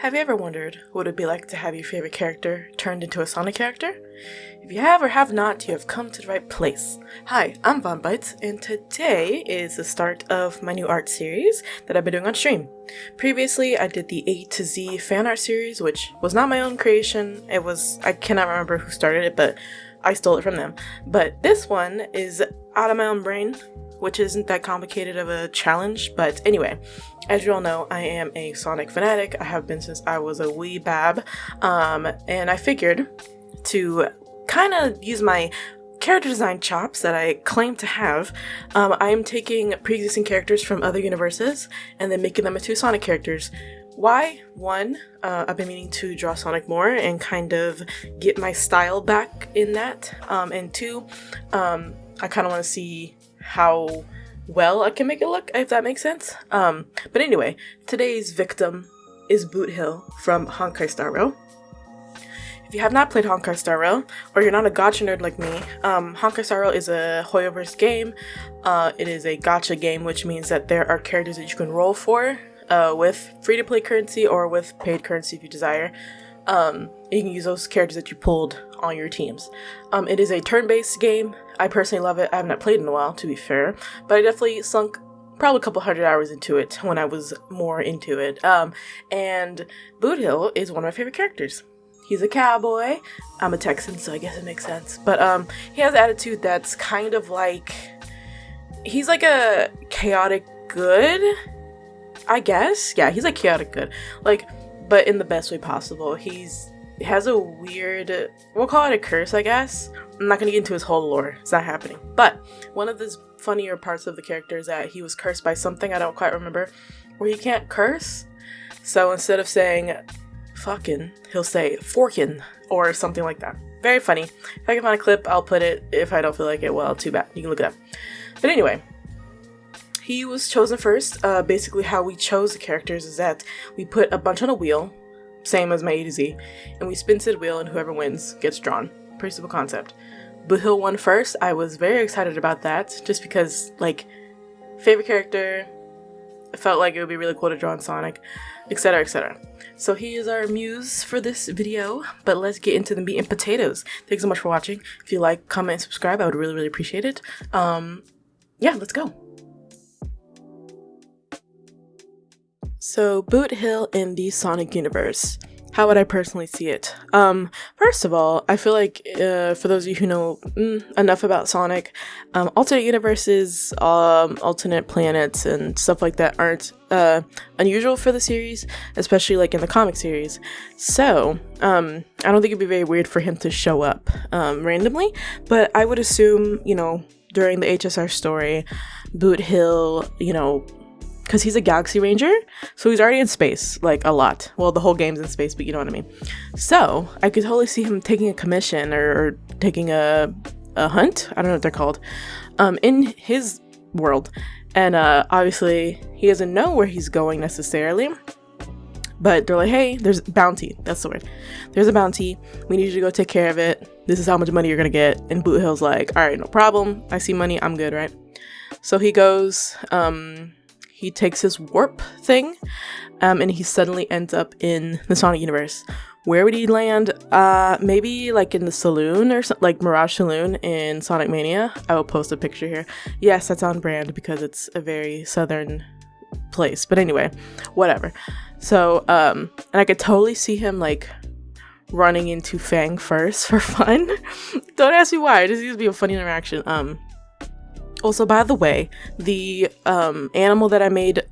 Have you ever wondered what it would be like to have your favorite character turned into a Sonic character? If you have or have not, you have come to the right place. Hi, I'm Byt-ers, and today is the start of my new art series that I've been doing on stream. Previously, I did the A to Z fan art series, which was not my own creation. I cannot remember who started it, but I stole it from them. But this one is out of my own brain, which isn't that complicated of a challenge. But anyway, as you all know, I am a Sonic fanatic. I have been since I was a wee bab, and I figured to kind of use my character design chops that I claim to have. I am taking pre-existing characters from other universes and then making them into Sonic characters. Why? One, I've been meaning to draw Sonic more and kind of get my style back in that. And two, I kind of want to see how well I can make it look, if that makes sense. But anyway, today's victim is Boothill from Honkai Star Rail. If you have not played Honkai Star Rail, or you're not a gacha nerd like me, Honkai Star Rail is a Hoyoverse game. It is a gacha game, which means that there are characters that you can roll for with free-to-play currency or with paid currency if you desire. You can use those characters that you pulled on your teams. It is a turn-based game. I personally love it. I have not played in a while, to be fair, but I definitely sunk probably a couple hundred hours into it when I was more into it. And Boothill is one of my favorite characters. He's a cowboy. I'm a Texan, so I guess it makes sense. But he has an attitude that's kind of like, he's like a chaotic good, I guess. Yeah, he's like chaotic good. Like, but in the best way possible. He has a weird, we'll call it a curse, I guess. I'm not going to get into his whole lore. It's not happening. But one of the funnier parts of the character is that he was cursed by something I don't quite remember, where he can't curse. So instead of saying fucking, he'll say forkin or something like that. Very funny. If I can find a clip, I'll put it. If I don't feel like it, well, too bad. You can look it up. But anyway, he was chosen first. Basically how we chose the characters is that we put a bunch on a wheel, same as my A to Z, and we spin to the wheel and whoever wins gets drawn. Pretty simple concept. Boothill won first. I was very excited about that just because, like, favorite character, I felt like it would be really cool to draw on Sonic, etc, etc. So he is our muse for this video, but let's get into the meat and potatoes. Thanks so much for watching. If you like, comment, and subscribe, I would really, really appreciate it. Yeah, let's go. So, Boothill in the Sonic universe. How would I personally see it? First of all, I feel like for those of you who know enough about Sonic, alternate universes, alternate planets, and stuff like that aren't unusual for the series, especially like in the comic series. So, I don't think it'd be very weird for him to show up randomly, but I would assume, you know, during the HSR story, Boothill, you know, because he's a Galaxy Ranger, so he's already in space, like, a lot. Well, the whole game's in space, but you know what I mean. So, I could totally see him taking a commission or taking a hunt, I don't know what they're called, in his world. And obviously, he doesn't know where he's going necessarily, but they're like, hey, there's bounty, that's the word. There's a bounty, we need you to go take care of it, this is how much money you're gonna get. And Boothill's like, alright, no problem, I see money, I'm good, right? So he goes, he takes his warp thing, and he suddenly ends up in the Sonic universe. Where would he land? Maybe like in the saloon or something, like Mirage Saloon in Sonic Mania. I will post a picture here. Yes, that's on brand because it's a very southern place. But anyway, whatever. So, and I could totally see him like running into Fang first for fun. Don't ask me why. It just used to be a funny interaction. Also, by the way, the animal that I made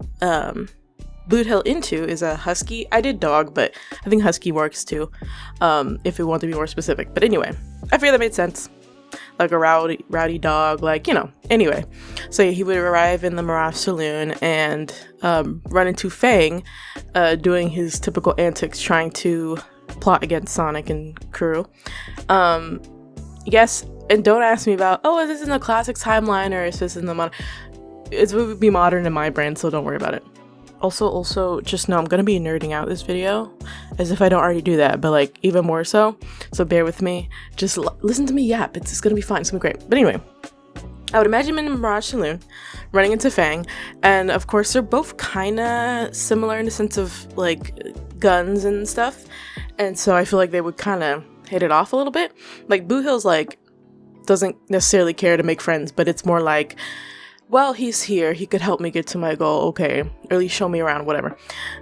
Boothill into is a Husky. I did dog, but I think Husky works too, if we want to be more specific. But anyway, I figured that made sense. Like a rowdy dog, like, you know. Anyway, so yeah, he would arrive in the Mirage Saloon and run into Fang doing his typical antics, trying to plot against Sonic and crew. Yes. And don't ask me about, oh, is this in the classic timeline or is this in the modern? It would be modern in my brain, so don't worry about it. Also, just know I'm going to be nerding out this video, as if I don't already do that, but like even more so. So bear with me. Just listen to me yap. It's going to be fine. It's going to be great. But anyway, I would imagine him in Mirage Saloon, running into Fang, and of course they're both kind of similar in the sense of like guns and stuff, and so I feel like they would kind of hit it off a little bit. Like Boothill's like doesn't necessarily care to make friends, but it's more like, well, he's here, he could help me get to my goal, okay, or at least show me around, whatever.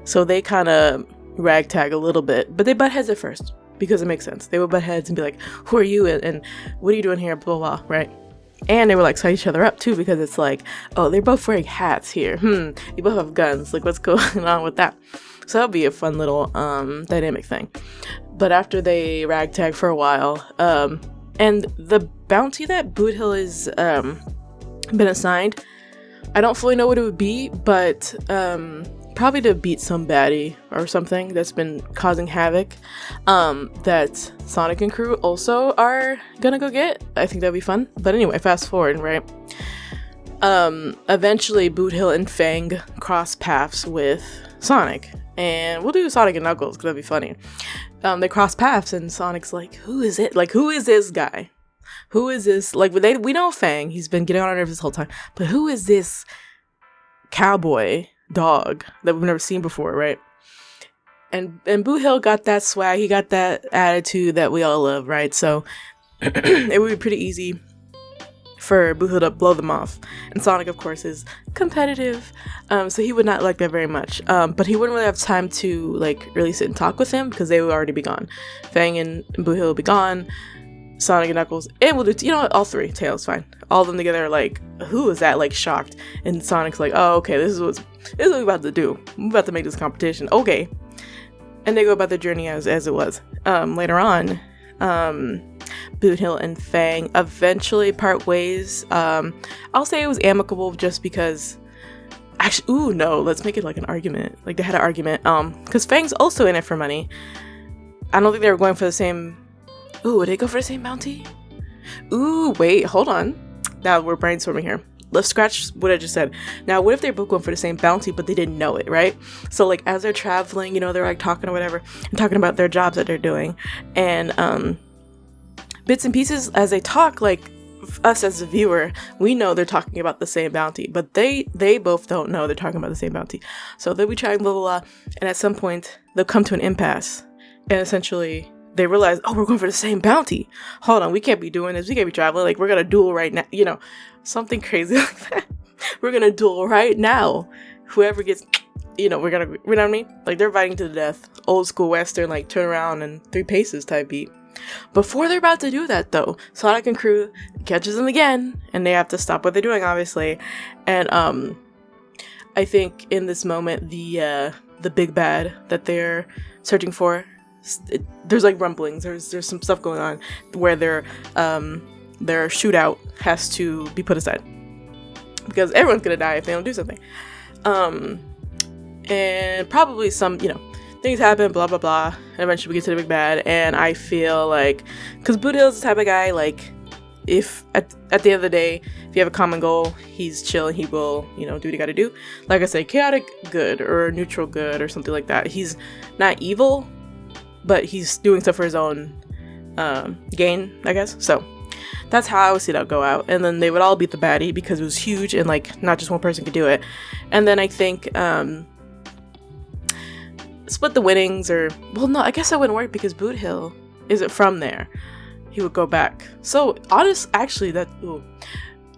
So they kind of ragtag a little bit, but they butt heads at first because it makes sense. They would butt heads and be like, who are you and what are you doing here, blah blah, right? And they would like set each other up too, because it's like, oh, they're both wearing hats here. You both have guns. Like, what's going on with that? So that'll be a fun little dynamic thing. But after they ragtag for a while, and the bounty that Boothill is been assigned, I don't fully know what it would be, but probably to beat some baddie or something that's been causing havoc, that Sonic and crew also are gonna go get. I think that'd be fun. But anyway, fast forward, right? Eventually Boothill and Fang cross paths with Sonic, and we'll do Sonic and Knuckles because that'd be funny. They cross paths and Sonic's like, who is it? Like, who is this guy? Who is this? Like, we know Fang, he's been getting on our nerves this whole time, but who is this cowboy dog that we've never seen before, right? And Boothill got that swag, he got that attitude that we all love, right? So it would be pretty easy for Boothill to blow them off. And Sonic, of course, is competitive, so he would not like that very much. But he wouldn't really have time to like really sit and talk with him because they would already be gone. Fang and Boothill will be gone. Sonic and Knuckles, and we'll do, all three. Tails, fine. All of them together are like, who is that? Like, shocked. And Sonic's like, oh, okay, this is what we're about to do. We're about to make this competition. Okay. And they go about their journey as it was. Later on, Boothill and Fang eventually part ways. I'll say it was amicable just because, actually, no, let's make it like an argument. Like, they had an argument. Because Fang's also in it for money. I don't think they were going for the same. Ooh, would they go for the same bounty? Ooh, wait, hold on. Now we're brainstorming here. Let's scratch what I just said. Now, what if they're both going for the same bounty, but they didn't know it, right? So, like, as they're traveling, they're, like, talking or whatever, and talking about their jobs that they're doing. And, bits and pieces, as they talk, like, us as a viewer, we know they're talking about the same bounty, but they both don't know they're talking about the same bounty. So they'll be trying, blah, blah, blah, and at some point, they'll come to an impasse, and essentially they realize, oh, we're going for the same bounty. Hold on, we can't be doing this. We can't be traveling. Like, we're going to duel right now. Something crazy like that. We're going to duel right now. Whoever gets, you know what I mean? Like, they're fighting to the death. Old school Western, like, turn around and 3 paces type beat. Before they're about to do that, though, Sonic and crew catches them again, and they have to stop what they're doing, obviously. And, I think in this moment, the big bad that they're searching for, there's like rumblings, there's some stuff going on where their shootout has to be put aside because everyone's gonna die if they don't do something, and probably some things happen, blah blah blah, and eventually we get to the big bad. And I feel like, because Boothill's the type of guy, like, if at the end of the day, if you have a common goal, he's chill and he will do what he gotta do. Like I say, chaotic good or neutral good or something like that. He's not evil, but he's doing stuff for his own gain, I guess. So that's how I would see that go out. And then they would all beat the baddie because it was huge and like not just one person could do it. And then I think split the winnings, or, well, no, I guess that wouldn't work because Boothill isn't from there. He would go back. So actually that,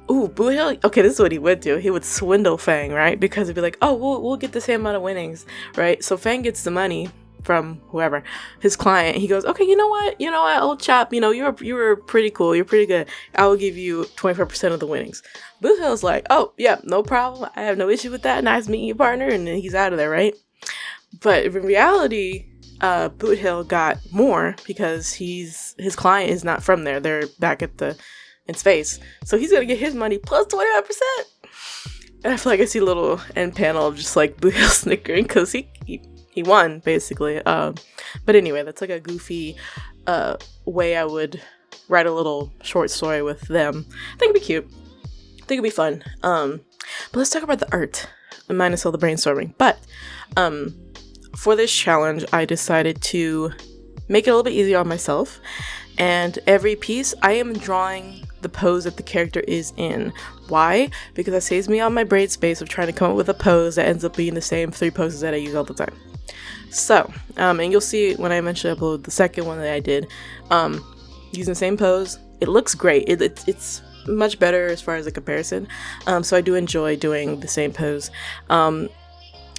Boothill, okay, this is what he would do. He would swindle Fang, right? Because he'd be like, oh, we'll get the same amount of winnings, right? So Fang gets the money from whoever, his client. He goes, okay, you know what, old chap, you were pretty cool, you're pretty good, I will give you 25% of the winnings. Boothill's like, oh yeah, no problem, I have no issue with that, nice meeting you, partner, and then he's out of there, right? But in reality, Boothill got more because his client is not from there. They're back in space, so he's gonna get his money plus 25%. And I feel like I see a little end panel of just like Boothill snickering because he won, basically. But anyway, that's like a goofy way I would write a little short story with them. I think it'd be cute. I think it'd be fun. But let's talk about the art, minus all the brainstorming. But for this challenge, I decided to make it a little bit easier on myself. And every piece, I am drawing the pose that the character is in. Why? Because that saves me on my brain space of trying to come up with a pose that ends up being the same 3 poses that I use all the time. So, and you'll see when I eventually upload the second one that I did, using the same pose. It looks great. It's much better as far as a comparison. So I do enjoy doing the same pose. And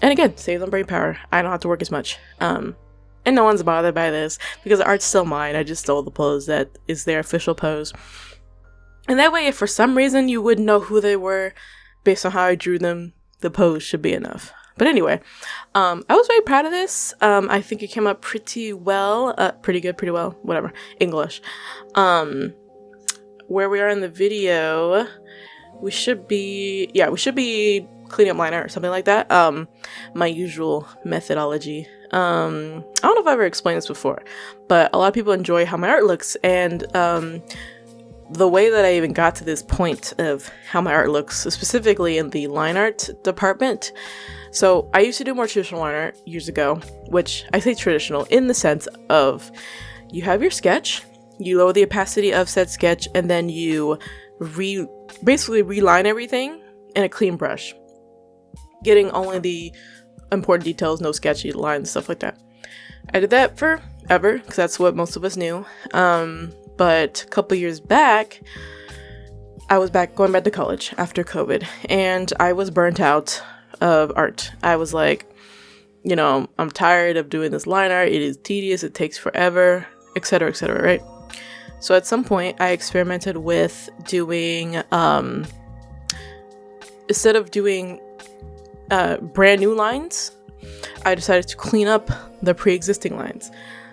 again, saves on brain power. I don't have to work as much. And no one's bothered by this because the art's still mine. I just stole the pose that is their official pose. And that way, if for some reason you wouldn't know who they were based on how I drew them, the pose should be enough. But anyway, I was very proud of this. I think it came out pretty well. Pretty good, pretty well, whatever. English. Where we are in the video, we should be cleaning up line art or something like that. My usual methodology. I don't know if I've ever explained this before, but a lot of people enjoy how my art looks, and the way that I even got to this point of how my art looks, specifically in the line art department. So I used to do more traditional line art years ago, which I say traditional in the sense of you have your sketch, you lower the opacity of said sketch, and then you basically reline everything in a clean brush, getting only the important details, no sketchy lines, stuff like that. I did that forever because that's what most of us knew. But a couple years back, I was going back to college after COVID, and I was burnt out of art. I was like, I'm tired of doing this line art. It is tedious. It takes forever, etc., right? So at some point, I experimented with doing, instead of doing brand new lines, I decided to clean up the pre-existing lines.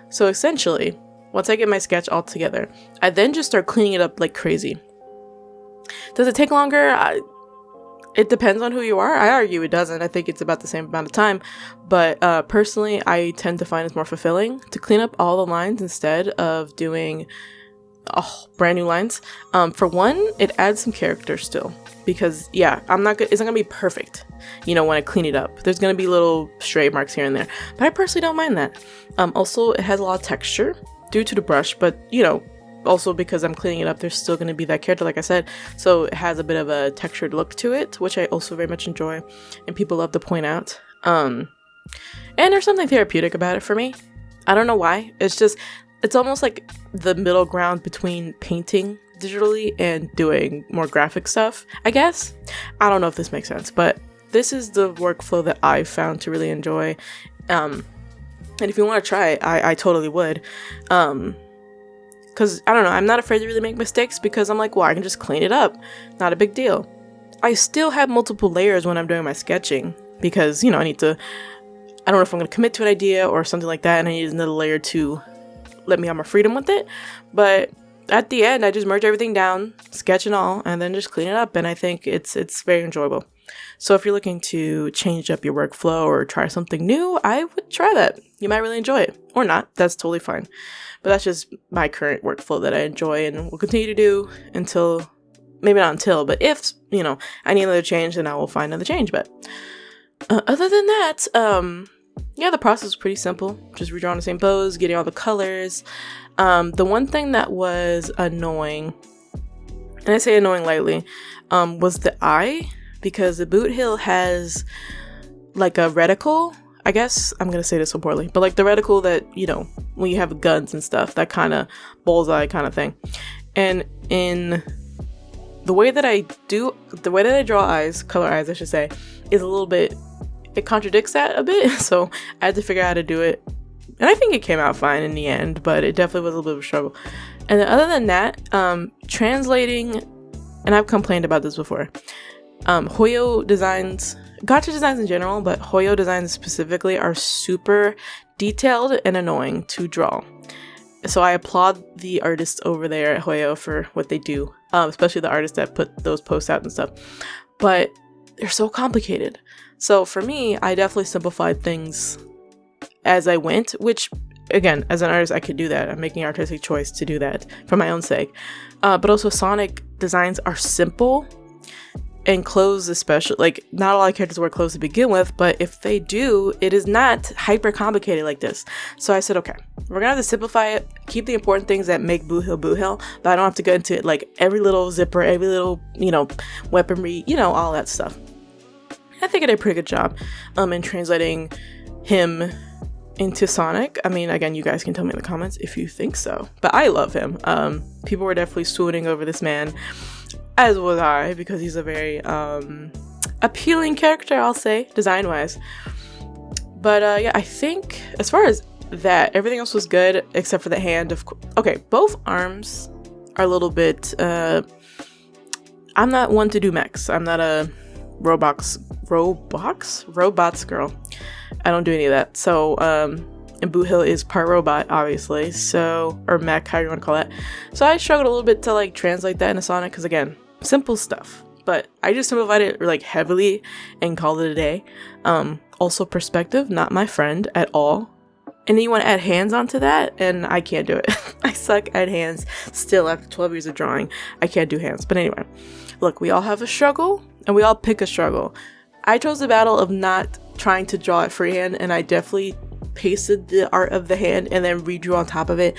So essentially, once I get my sketch all together, I then just start cleaning it up like crazy. Does it take longer? It depends on who you are. I argue it doesn't. I think it's about the same amount of time. But personally, I tend to find it's more fulfilling to clean up all the lines instead of doing brand new lines. For one, it adds some character still. Because, yeah, it's not going to be perfect, when I clean it up. There's going to be little stray marks here and there. But I personally don't mind that. Also, it has a lot of texture due to the brush. But, also because I'm cleaning it up, there's still going to be that character, like I said. So it has a bit of a textured look to it, which I also very much enjoy. And people love to point out. And there's something therapeutic about it for me. I don't know why. It's almost like the middle ground between painting digitally and doing more graphic stuff, I guess. I don't know if this makes sense, but this is the workflow that I've found to really enjoy. And if you want to try it, I totally would. Because, I don't know, I'm not afraid to really make mistakes because I'm like, well, I can just clean it up. Not a big deal. I still have multiple layers when I'm doing my sketching because, I don't know if I'm going to commit to an idea or something like that, and I need another layer to let me have more freedom with it. But at the end, I just merge everything down, sketch and all, and then just clean it up, and I think it's very enjoyable. So if you're looking to change up your workflow or try something new, I would try that. You might really enjoy it. Or not. That's totally fine. But that's just my current workflow that I enjoy and will continue to do until, maybe not until, but if, I need another change, then I will find another change. But other than that, the process is pretty simple. Just redrawing the same pose, getting all the colors. The one thing that was annoying, and I say annoying lightly, was the eye, because the Boothill has like a reticle. I guess I'm gonna say this so poorly, but like the reticle that, when you have guns and stuff, that kind of bullseye kind of thing. And in the way that I draw eyes, color eyes, I should say, is a little bit, it contradicts that a bit. So I had to figure out how to do it. And I think it came out fine in the end, but it definitely was a little bit of a struggle. And then other than that, translating, and I've complained about this before, Hoyo designs, gacha designs in general, but Hoyo designs specifically are super detailed and annoying to draw. So I applaud the artists over there at Hoyo for what they do, especially the artists that put those posts out and stuff. But they're so complicated. So for me, I definitely simplified things as I went, which, again, as an artist, I could do that. I'm making an artistic choice to do that for my own sake. But also, Sonic designs are simple and clothes especially, like not a lot of characters wear clothes to begin with, but if they do, it is not hyper complicated like this. So I said, okay, we're gonna have to simplify it, keep the important things that make Boothill, but I don't have to go into it like every little zipper, every little, you know, weaponry, you know, all that stuff. I think I did a pretty good job in translating him into Sonic. I mean, again, you guys can tell me in the comments if you think so, but I love him. People were definitely swooning over this man, as was I, because he's a very appealing character, I'll say, design-wise. But yeah, I think as far as that, everything else was good except for the hand. Okay, both arms are a little bit. I'm not one to do mechs. I'm not a robots girl. I don't do any of that. So and Boothill is part robot, obviously, so, or mech, how you want to call it. So I struggled a little bit to like translate that into Sonic, because again, simple stuff, but I just simplified it like heavily and called it a day. Also, perspective, not my friend at all. And then you want to add hands onto that, and I can't do it. I suck at hands still after 12 years of drawing. I can't do hands. But anyway, look, we all have a struggle, and we all pick a struggle. I chose the battle of not trying to draw it freehand, and I definitely pasted the art of the hand and then redrew on top of it.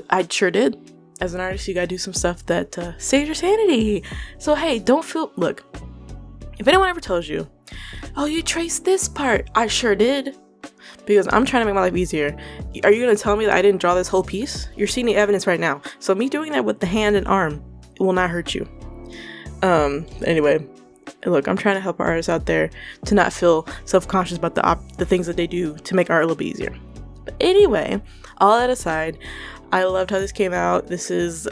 I sure did. As an artist, you gotta do some stuff that saves your sanity. So hey, don't feel, look, if anyone ever tells you, oh, you traced this part, I sure did, because I'm trying to make my life easier. Are you gonna tell me that I didn't draw this whole piece? You're seeing the evidence right now. So me doing that with the hand and arm, it will not hurt you. Anyway, look, I'm trying to help our artists out there to not feel self-conscious about the things that they do to make art a little bit easier. But anyway, all that aside, I loved how this came out. It's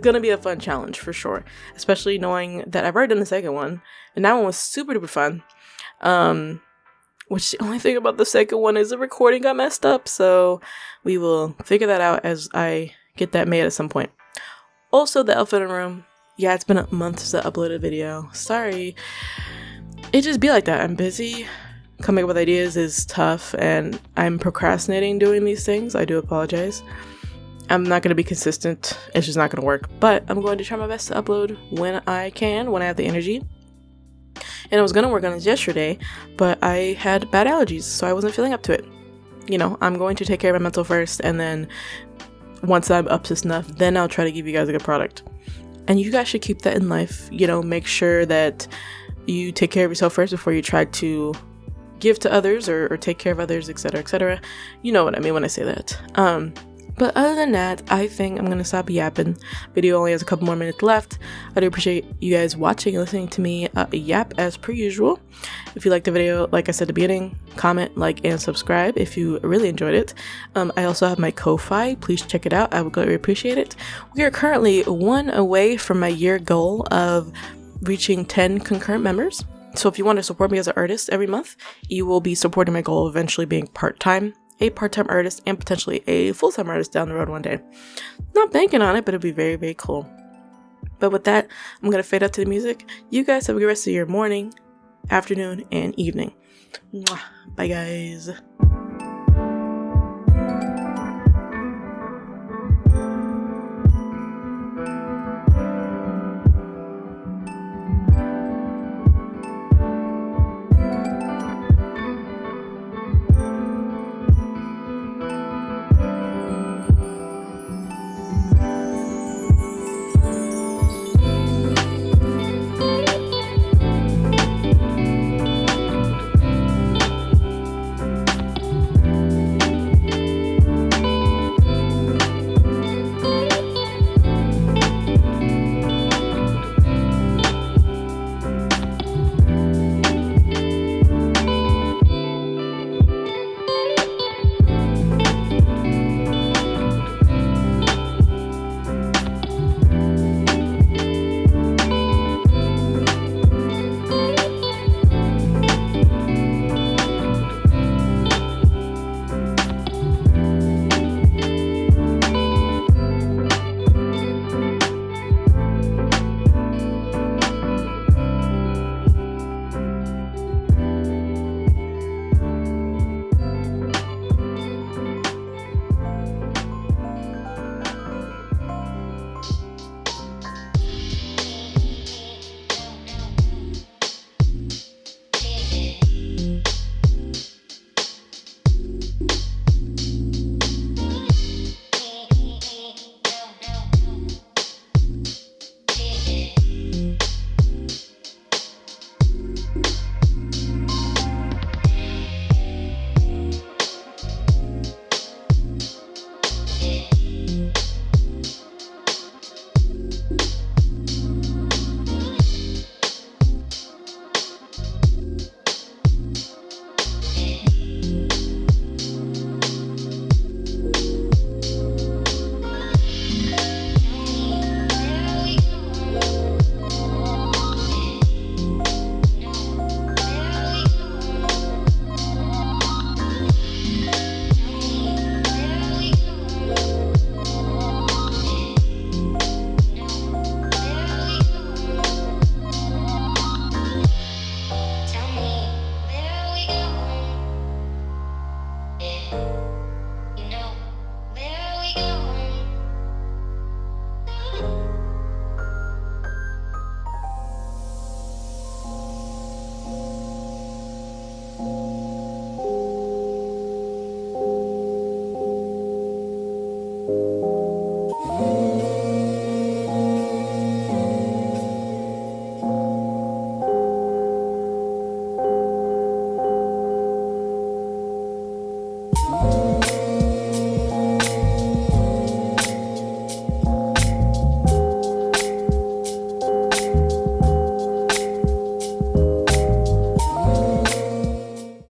gonna be a fun challenge for sure, especially knowing that I've already done the second one, and that one was super duper fun. Which the only thing about the second one is the recording got messed up, so we will figure that out as I get that made at some point. Also, the elephant in the room. Yeah, it's been a month since I uploaded a video. Sorry. It just be like that. I'm busy. Coming up with ideas is tough, and I'm procrastinating doing these things. I do apologize. I'm not going to be consistent. It's just not going to work. But I'm going to try my best to upload when I can, when I have the energy. And I was going to work on this yesterday, but I had bad allergies, so I wasn't feeling up to it. You know, I'm going to take care of my mental first, and then once I'm up to snuff, then I'll try to give you guys a good product. And you guys should keep that in life. You know, make sure that you take care of yourself first before you try to give to others or take care of others, etc., etc. You know what I mean when I say that. But other than that, I think I'm gonna stop yapping. Video only has a couple more minutes left. I do appreciate you guys watching and listening to me yap as per usual. If you liked the video, like I said at the beginning, comment, like, and subscribe if you really enjoyed it. I also have my Ko-Fi. Please check it out. I would greatly appreciate it. We are currently 1 away from my year goal of reaching 10 concurrent members. So if you want to support me as an artist every month, you will be supporting my goal of eventually being part-time, a part-time artist, and potentially a full-time artist down the road one day. Not banking on it, but it'd be very, very cool. But with that, I'm going to fade out to the music. You guys have a good rest of your morning, afternoon, and evening. Mwah. Bye, guys.